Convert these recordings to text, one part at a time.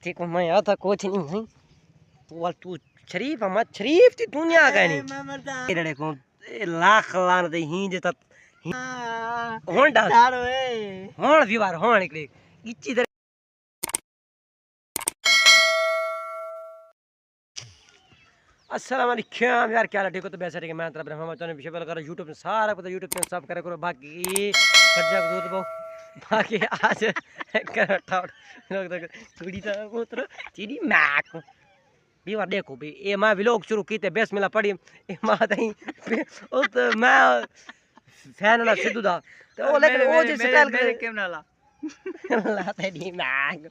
ठीक मैं यहाँ था कुछ नहीं है तू शरीफ मत शरीफ थी दुनिया का नहीं तेरे को लाख लान दे ही जे तक होन डाल होन विवार होन निकले इच्ची तरह अस्सलाम वालेकुम यार क्या ठीक हो तो बेहतर है कि मैं तेरा ब्रह्मा चैनल विषय पर कर YouTube पे सारा पता YouTube पे सब करे करो बाकी कट जा दूध पाओ बाकी आज कर ठाड़ लोग तक थोड़ी सा उतर चीनी मैक भी वार देखो भी ये मैं व्लॉग शुरू कीते बेस मिला पड़ी ये मां तई ओ तो मैं फैन ना सिद्धू दा तो ओ लेकिन ओ जे स्टाइल करे केम ना ला तेरी मैक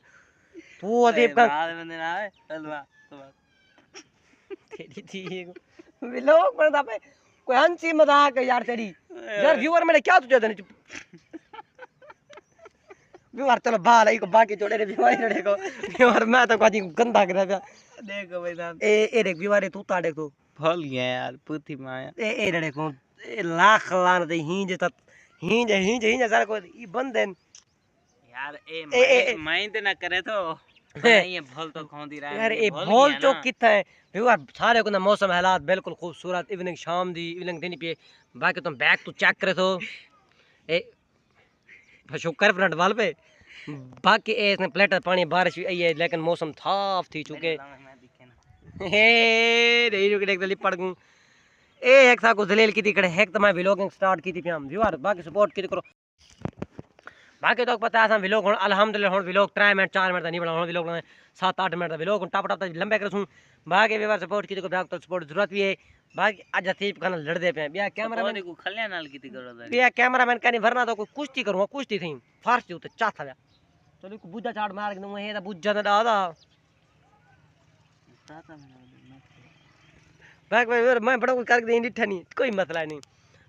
तू दे का बाद में ना है हलवा तेरी थी व्लॉग बनता पे कोई हंसी मजाक है यार तेरी यार व्यूअर मैंने क्या तुझे देने व्यूअर चलो बाल आई को बाकी जोड़े रे व्यूअर जोड़े को व्यूअर मैं तो काजी गंदा कर रहा देखो भाई साहब ए देख व्यूअर तू ता देखो फल गया यार पुथी माया ए देखो लाख लान दे ही जे सारा को ई बंदे यार ए माइंड ना करे तो ये भल तो खोंदी रहा है यार ये भल तो कितना है व्यूअर सारे को ना मौसम हालात बिल्कुल खूबसूरत इवनिंग शाम दी इवनिंग दिन पे बाकी तुम बैक तो चेक करे तो ए शुक्र फ्रंट वाल पे बाकी इसने प्लेटर पानी बारिश आई है लेकिन मौसम साफ थी चुके हे रे रुक देख जल्दी पड़ गूं ए एक सा को जलील की थी कड़े एक तो मैं व्लॉगिंग स्टार्ट की थी हम व्यूअर बाकी सपोर्ट की करो बाकी तो पता है व्लॉग हुन अल्हम्दुलिल्लाह हुन व्लॉग 3 मिनट 4 मिनट नहीं बना हुन व्लॉग 7-8 मिनट का व्लॉग टप टप लंबे करसूं बाकी व्यूअर सपोर्ट की तो ब्राक तो सपोर्ट जरूरत भी है बाकी आज थीप कन लड़ दे पे बिया कैमरामैन को खल्या नाल की करो बिया कैमरामैन कनी भरना तो कोई कुश्ती करूंगा कुश्ती थी फास्ट उते चाथा चलो को बुद्धा चाट मार के दूं हे बुज्जा ना दादा बाकी व्यूअर मैं बड़ा कोई करके दे डिठा नहीं कोई मसला नहीं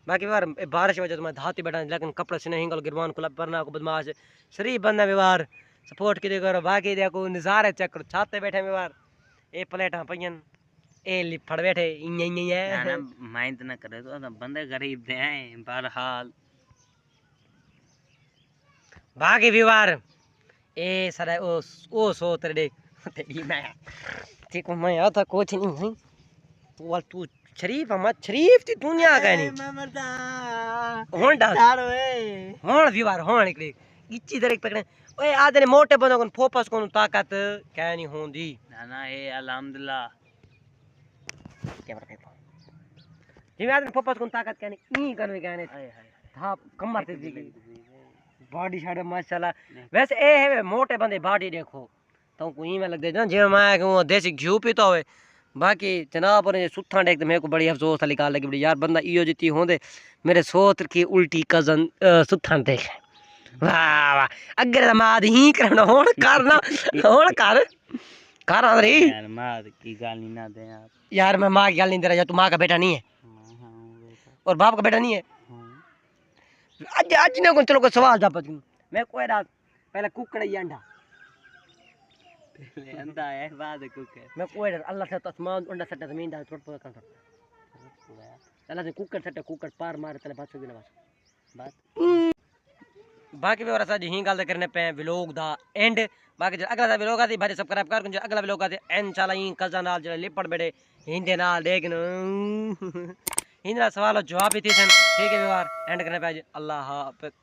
बाकी बार बारिश वजह से मैं धाती बैठा लेकिन कपड़े से नहीं गिरवान को वरना को बदमाश शरीफ बंदा व्यवहार सपोर्ट की करो बाकी देखो नजारे चेक करो छाते बैठे व्यवहार ए प्लेटा पयन ए लिफड़ बैठे इं है ना माइंड ना करे तो बंदे गरीब दे हैं बहरहाल बाकी व्यवहार ए सदा ओ सो तेरे देख तेरी मैं ठीक मैं यहाँ था कुछ नहीं है तू शरीफ मत शरीफ थी दुनिया का नहीं होन डाल होन व्यूअर होन निकले इच्ची तरह पकड़े ओए आदे मोटे बंदों को फोकस को ताकत क्या नहीं होंदी ना ए अल्हम्दुलिल्लाह कैमरा पे जी आदे फोकस को ताकत क्या नहीं ई करवे क्या नहीं था कमर से दी बॉडी शायद माशाल्लाह वैसे ए है मोटे बंदे बॉडी देखो तो कोई में लग दे ना जे मैं को देसी घी पीता होए बाकी जनाब ने सुथा देख मेरे को बड़ी अफसोस था निकाल लगी बड़ी यार बंदा इो जीती होंदे मेरे सोत की उल्टी कजन सुथा देख वाह वाह अगर माद ही करना होन करना होन कर रे यार मां की गाल नहीं ना दे यार मैं मां की गाल नहीं दे रहा तू मां का बेटा नहीं है और बाप का बेटा नहीं है आज आज ने को चलो को सवाल जा पछ मैं कोई रात पहले कुकड़ ही अंडा अंडा है बाद कुकर मैं कोई अल्लाह से आसमान अंडा सट्टा जमीन डाल छोड़ पूरा कर अल्लाह से कुकर सट्टा कुकर पार मार तले बात सुन बात बाकी भी और ऐसा ही गल करने पे व्लॉग दा एंड बाकी अगला दा व्लॉग आती भाई सब्सक्राइब कर कुछ अगला व्लॉग आते इंशाल्लाह ई कजा नाल जे लिपड़ बेड़े हिंदे नाल लेकिन हिंदा सवाल जवाब ही थी ठीक है व्यवहार एंड करने पे अल्लाह हाफिज़